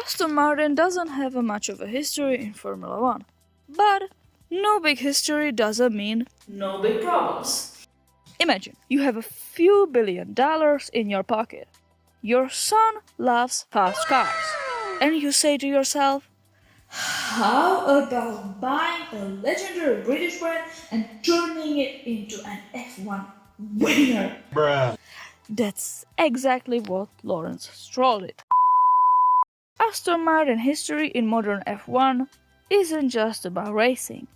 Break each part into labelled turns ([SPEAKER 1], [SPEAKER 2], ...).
[SPEAKER 1] Aston Martin doesn't have much of a history in Formula 1. But no big history doesn't mean no big problems. Imagine you have a few $1 billion in your pocket. Your son loves fast cars. And you say to yourself, how about buying a legendary British brand and turning it into an F1 winner? Bruh. That's exactly what Lawrence Stroll did. Aston Martin history in modern F1 isn't just about racing.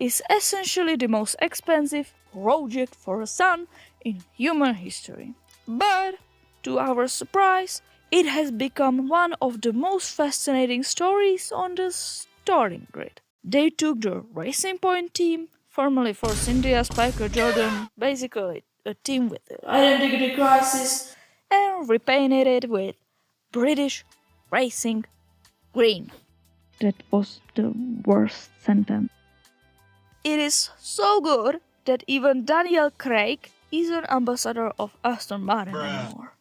[SPEAKER 1] It's essentially the most expensive project for a son in human history. But, to our surprise, it has become one of the most fascinating stories on the starting grid. They took the Racing Point team, formerly Force India, Spiker Jordan, basically a team with an identity crisis, and repainted it with British Racing Green. That was the worst sentence. It is so good that even Daniel Craig is an ambassador of Aston Martin anymore.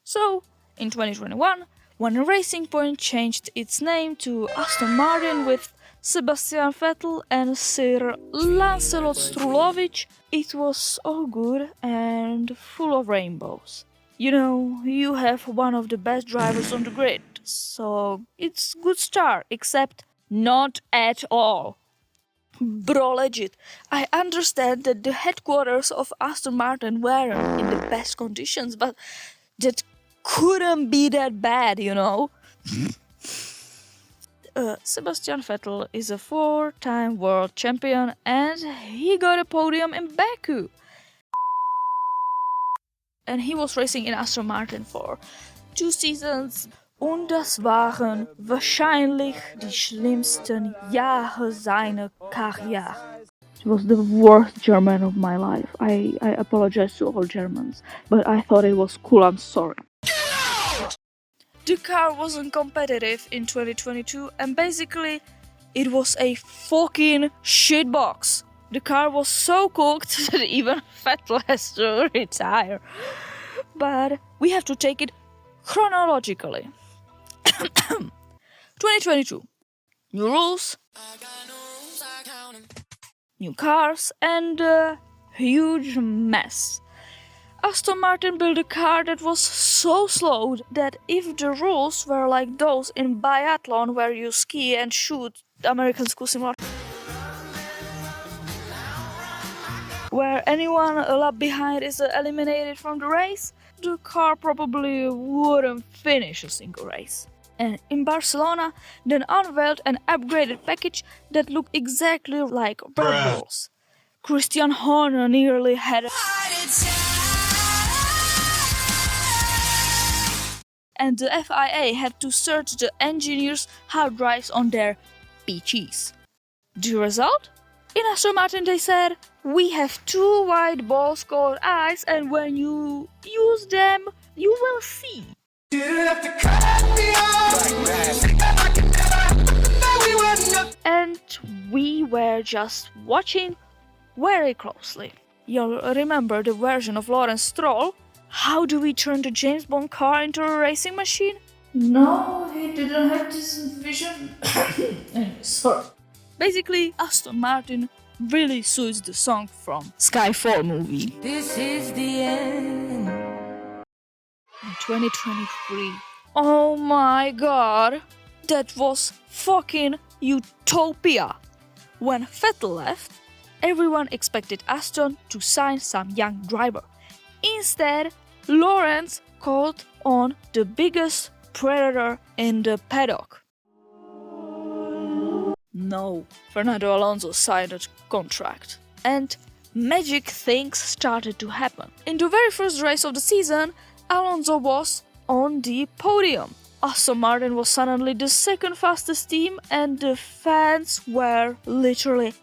[SPEAKER 1] So, in 2021, when Racing Point changed its name to Aston Martin with Sebastian Vettel and Sir Lancelot Strulovic, it was all good and full of rainbows. You know, you have one of the best drivers on the grid, so it's good start, except not at all. Bro, legit, I understand that the headquarters of Aston Martin weren't in the best conditions, but that couldn't be that bad, you know? Sebastian Vettel is a 4-time world champion and he got a podium in Baku. And he was racing in Aston Martin for 2 seasons. Und das waren wahrscheinlich die schlimmsten Jahre seiner Karriere. It was the worst German of my life. I apologize to all Germans, but I thought it was cool, I'm sorry. The car wasn't competitive in 2022 and basically it was a fucking shitbox. The car was so cooked that even Vettel has to retire. But we have to take it chronologically. 2022. New rules, new cars, and a huge mess. Aston Martin built a car that was so slow that if the rules were like those in biathlon where you ski and shoot American School Simulator, where anyone a lap behind is eliminated from the race, the car probably wouldn't finish a single race. And in Barcelona, they unveiled an upgraded package that looked exactly like Red Bull's. Christian Horner nearly had a... And the FIA had to search the engineers' hard drives on their PCs. The result? In Aston Martin they said, we have 2 white balls called eyes and when you use them, you will see. And we were just watching very closely. You'll remember the version of Lawrence Stroll. How do we turn the James Bond car into a racing machine? No, he didn't have this vision. Sorry. Basically, Aston Martin really suits the song from Skyfall movie. This is the end. In 2023. Oh my god. That was fucking utopia. When Vettel left, everyone expected Aston to sign some young driver. Instead, Lawrence called on the biggest predator in the paddock. No, Fernando Alonso signed a contract. And magic things started to happen. In the very first race of the season, Alonso was on the podium. Aston Martin was suddenly the second fastest team and the fans were literally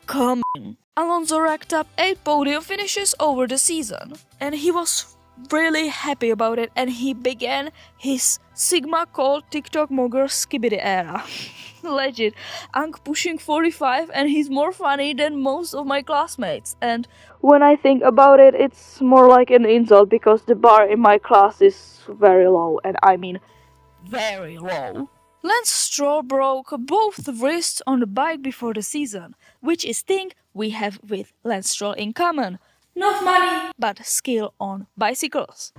[SPEAKER 1] coming. Alonso racked up 8 podium finishes over the season and he was really happy about it and he began his Sigma called TikTok Mogger Skibidi era. Legit, I'm pushing 45 and he's more funny than most of my classmates. And when I think about it, it's more like an insult because the bar in my class is very low and I mean very low. Lance Stroll broke both wrists on the bike before the season, which is thing we have with Lance Stroll in common. Not money, but skill on bicycles.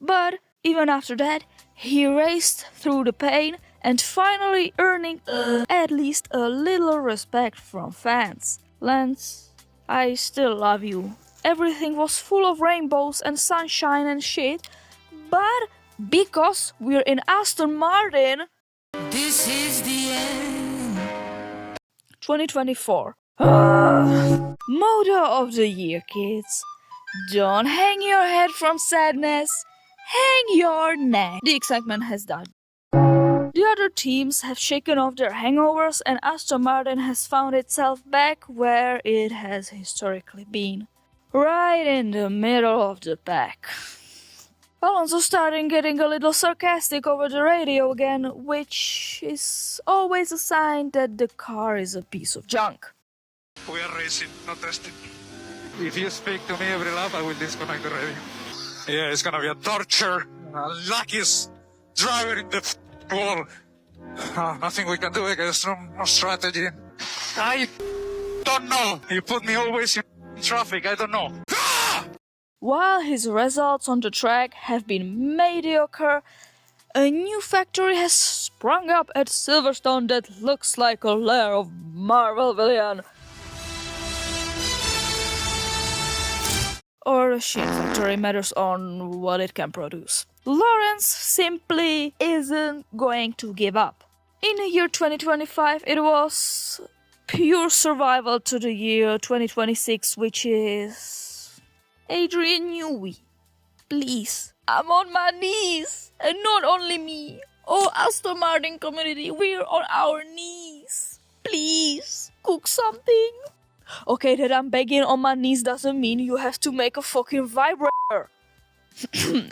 [SPEAKER 1] But even after that, he raced through the pain and finally earning at least a little respect from fans. Lance, I still love you. Everything was full of rainbows and sunshine and shit, but because we're in Aston Martin, this is the end. 2024. Motto of the year, kids. Don't hang your head from sadness. Hang your neck. The excitement has died. The other teams have shaken off their hangovers and Aston Martin has found itself back where it has historically been. Right in the middle of the pack. Alonso started getting a little sarcastic over the radio again, which is always a sign that the car is a piece of junk.
[SPEAKER 2] We are racing, not testing. If you speak to me every lap, I will disconnect the radio. Yeah, it's gonna be a torture. Luckiest driver in the world. Nothing we can do against no strategy. I don't know. You put me always in traffic, I don't know.
[SPEAKER 1] While his results on the track have been mediocre, a new factory has sprung up at Silverstone that looks like a lair of Marvel villain. Or a shit factory, matters on what it can produce. Lawrence simply isn't going to give up. In the year 2025, it was pure survival to the year 2026, which is... Adrian Newey, please, I'm on my knees, and not only me. Oh, Aston Martin community, we're on our knees. Please, cook something. Okay, that I'm begging on my knees doesn't mean you have to make a fucking vibrator.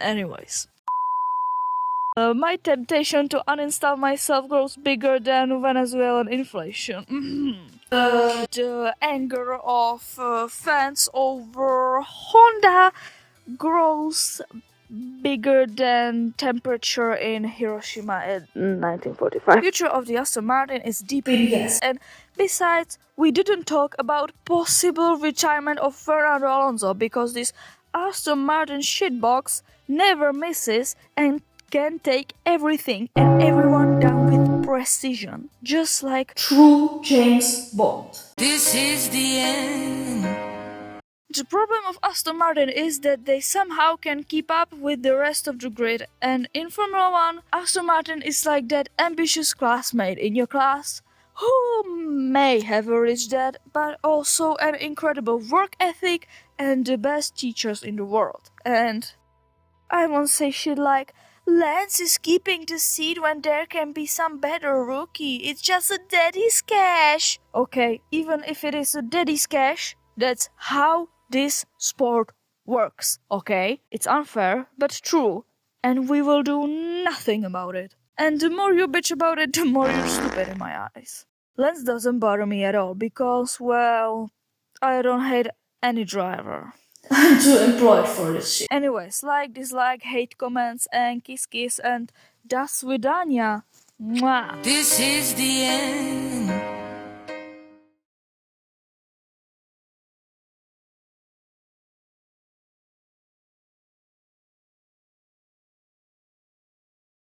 [SPEAKER 1] Anyways. My temptation to uninstall myself grows bigger than Venezuelan inflation. The anger of fans over Honda grows bigger than temperature in Hiroshima in 1945. The future of the Aston Martin is deep in yes. And besides, we didn't talk about possible retirement of Fernando Alonso because this Aston Martin shitbox never misses and can take everything and everyone down with precision, just like true James Bond. This is the end. The problem of Aston Martin is that they somehow can keep up with the rest of the grid, and in Formula 1, Aston Martin is like that ambitious classmate in your class who may have reached that, but also an incredible work ethic and the best teachers in the world. And I won't say shit like, Lance is keeping the seat when there can be some better rookie. It's just a daddy's cash. Okay, even if it is a daddy's cash, that's how this sport works, okay? It's unfair, but true. And we will do nothing about it. And the more you bitch about it, the more you're stupid in my eyes. Lance doesn't bother me at all because, well, I don't hate any driver. I'm too employed for this shit. Anyways, like, dislike, hate comments, and kiss kiss, and das vidanya. Mwah. This is the end.